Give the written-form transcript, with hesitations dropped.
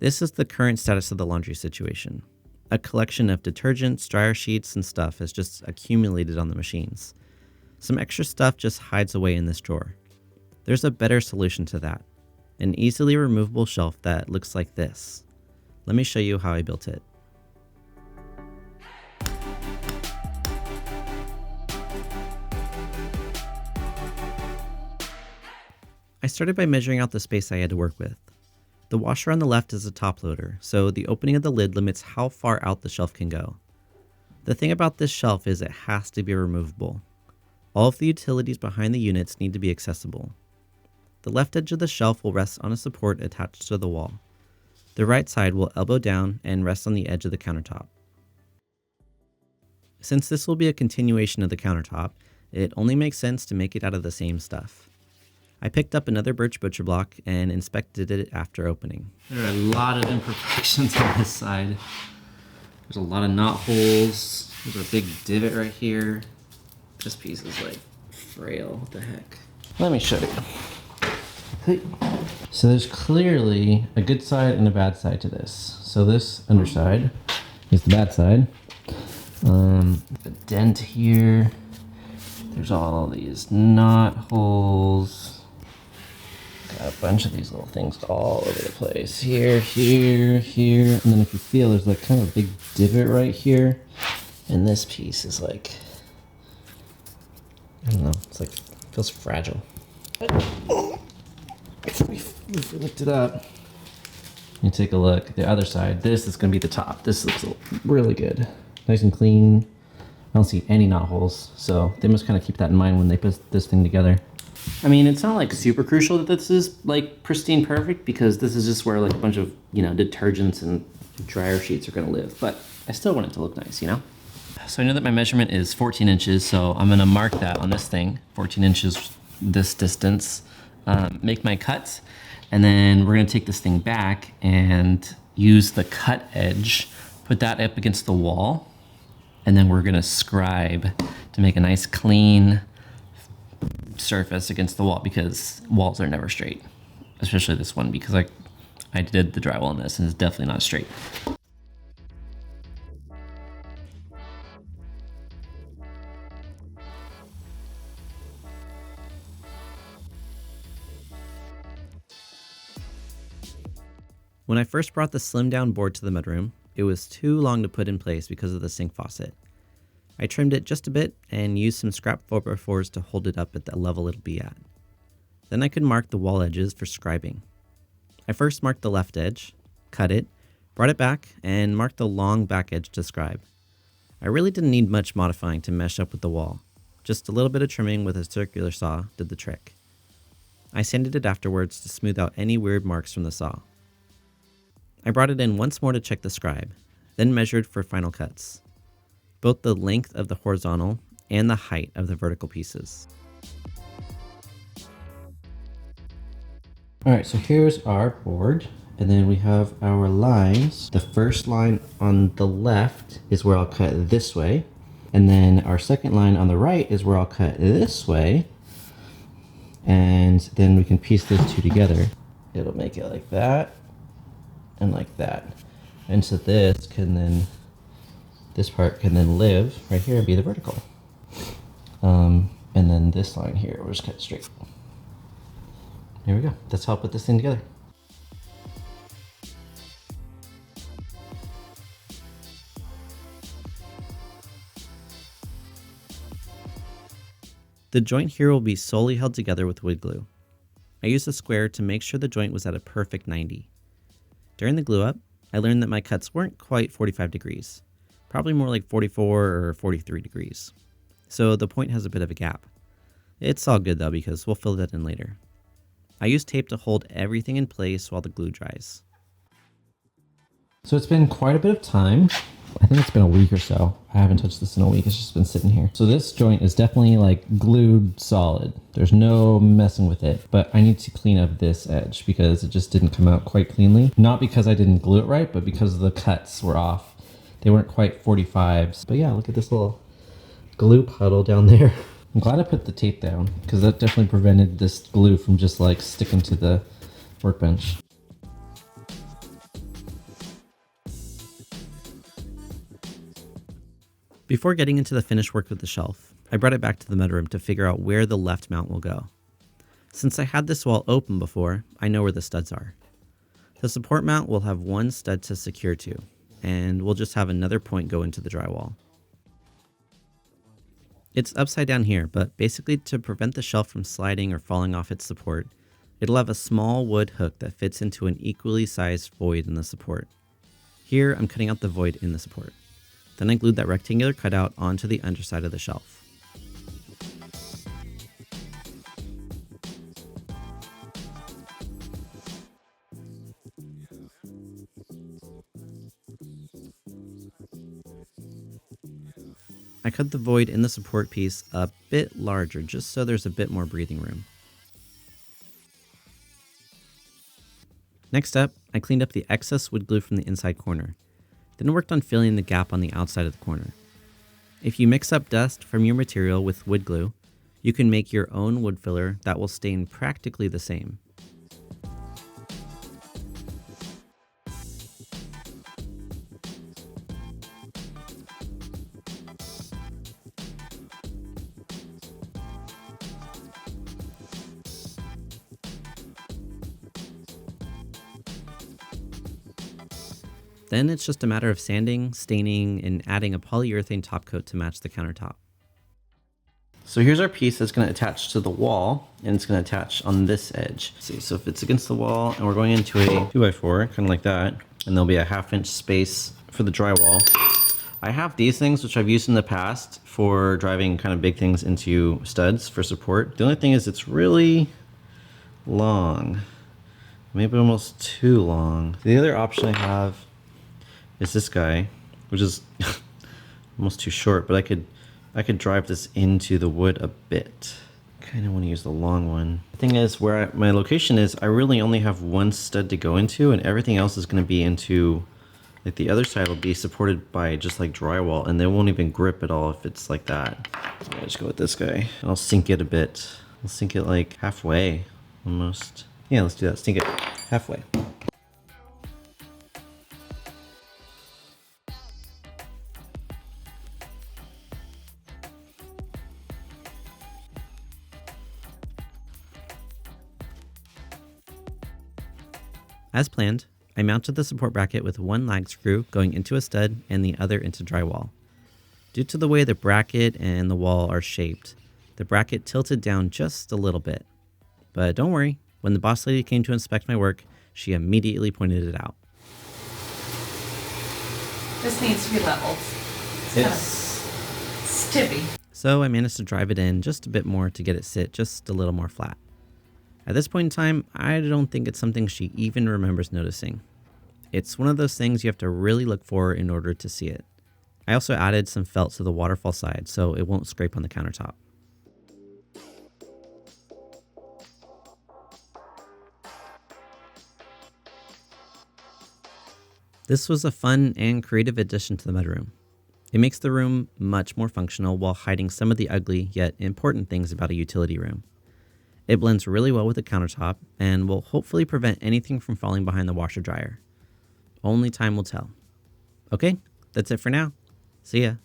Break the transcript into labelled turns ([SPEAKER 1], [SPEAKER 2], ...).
[SPEAKER 1] This is the current status of the laundry situation. A collection of detergents, dryer sheets, and stuff has just accumulated on the machines. Some extra stuff just hides away in this drawer. There's a better solution to that. An easily removable shelf that looks like this. Let me show you how I built it. I started by measuring out the space I had to work with. The washer on the left is a top loader, so the opening of the lid limits how far out the shelf can go. The thing about this shelf is it has to be removable. All of the utilities behind the units need to be accessible. The left edge of the shelf will rest on a support attached to the wall. The right side will elbow down and rest on the edge of the countertop. Since this will be a continuation of the countertop, it only makes sense to make it out of the same stuff. I picked up another birch butcher block and inspected it after opening. There are a lot of imperfections on this side. There's a lot of knot holes. There's a big divot right here. This piece is like frail. What the heck? Let me show you. So there's clearly a good side and a bad side to this. So this underside is the bad side. A dent here. There's all these knot holes. Got a bunch of these little things all over the place. Here, here, here. And then if you feel, there's like kind of a big divot right here. And this piece is like, I don't know, it's like, feels fragile. If we lift it up, you take a look at the other side. This is gonna be the top. This looks really good. Nice and clean. I don't see any knot holes. So they must kind of keep that in mind when they put this thing together. I mean, it's not like super crucial that this is like pristine perfect because this is just where like a bunch of, detergents and dryer sheets are gonna live, but I still want it to look nice, So I know that my measurement is 14 inches, so I'm gonna mark that on this thing, 14 inches this distance, make my cuts, and then we're gonna take this thing back and use the cut edge, put that up against the wall, and then we're gonna scribe to make a nice clean surface against the wall because walls are never straight, especially this one because I did the drywall on this and it's definitely not straight. When I first brought the slimmed down board to the mudroom, it was too long to put in place because of the sink faucet. I trimmed it just a bit and used some scrap 4x4s to hold it up at the level it'll be at. Then I could mark the wall edges for scribing. I first marked the left edge, cut it, brought it back, and marked the long back edge to scribe. I really didn't need much modifying to mesh up with the wall. Just a little bit of trimming with a circular saw did the trick. I sanded it afterwards to smooth out any weird marks from the saw. I brought it in once more to check the scribe, then measured for final cuts, both the length of the horizontal and the height of the vertical pieces. All right, so here's our board, and then we have our lines. The first line on the left is where I'll cut this way, and then our second line on the right is where I'll cut this way, and then we can piece those two together. It'll make it like that, and like that. And so this part can then live right here and be the vertical. And then this line here, we'll just cut it straight. There we go. That's how I'll put this thing together. The joint here will be solely held together with wood glue. I used a square to make sure the joint was at a perfect 90. During the glue up, I learned that my cuts weren't quite 45 degrees, probably more like 44 or 43 degrees. So the point has a bit of a gap. It's all good though because we'll fill that in later. I use tape to hold everything in place while the glue dries. So it's been quite a bit of time. I think it's been a week or so. I haven't touched this in a week. It's just been sitting here. So this joint is definitely like glued solid. There's no messing with it, but I need to clean up this edge because it just didn't come out quite cleanly. Not because I didn't glue it right, but because the cuts were off. They weren't quite 45s. But yeah, look at this little glue puddle down there. I'm glad I put the tape down because that definitely prevented this glue from just like sticking to the workbench. Before getting into the finished work with the shelf, I brought it back to the mudroom to figure out where the left mount will go. Since I had this wall open before, I know where the studs are. The support mount will have one stud to secure to, and we'll just have another point go into the drywall. It's upside down here, but basically to prevent the shelf from sliding or falling off its support, it'll have a small wood hook that fits into an equally sized void in the support. Here, I'm cutting out the void in the support. Then I glued that rectangular cutout onto the underside of the shelf. I cut the void in the support piece a bit larger just so there's a bit more breathing room. Next up, I cleaned up the excess wood glue from the inside corner, then worked on filling the gap on the outside of the corner. If you mix up dust from your material with wood glue, you can make your own wood filler that will stain practically the same. Then it's just a matter of sanding, staining, and adding a polyurethane top coat to match the countertop. So here's our piece that's going to attach to the wall, and it's going to attach on this edge. See, so if it's against the wall and we're going into a 2x4, kind of like that, and there'll be a 1/2 inch space for the drywall. I have these things which I've used in the past for driving kind of big things into studs for support. The only thing is it's really long, maybe almost too long. The other option I have is this guy, which is almost too short, but I could drive this into the wood a bit. Kind of want to use the long one. The thing is, where my location is, I really only have one stud to go into, and everything else is going to be into, like the other side will be supported by just like drywall, and they won't even grip at all if it's like that. So I'll just go with this guy. And I'll sink it a bit. I'll sink it like halfway, almost. Yeah, let's do that. Sink it halfway. As planned, I mounted the support bracket with one lag screw going into a stud and the other into drywall. Due to the way the bracket and the wall are shaped, the bracket tilted down just a little bit. But don't worry, when the boss lady came to inspect my work, she immediately pointed it out.
[SPEAKER 2] This needs to be leveled. It's stiffy.
[SPEAKER 1] So I managed to drive it in just a bit more to get it sit just a little more flat. At this point in time, I don't think it's something she even remembers noticing. It's one of those things you have to really look for in order to see it. I also added some felt to the waterfall side so it won't scrape on the countertop. This was a fun and creative addition to the mudroom. It makes the room much more functional while hiding some of the ugly yet important things about a utility room. It blends really well with the countertop and will hopefully prevent anything from falling behind the washer dryer. Only time will tell. Okay, that's it for now. See ya.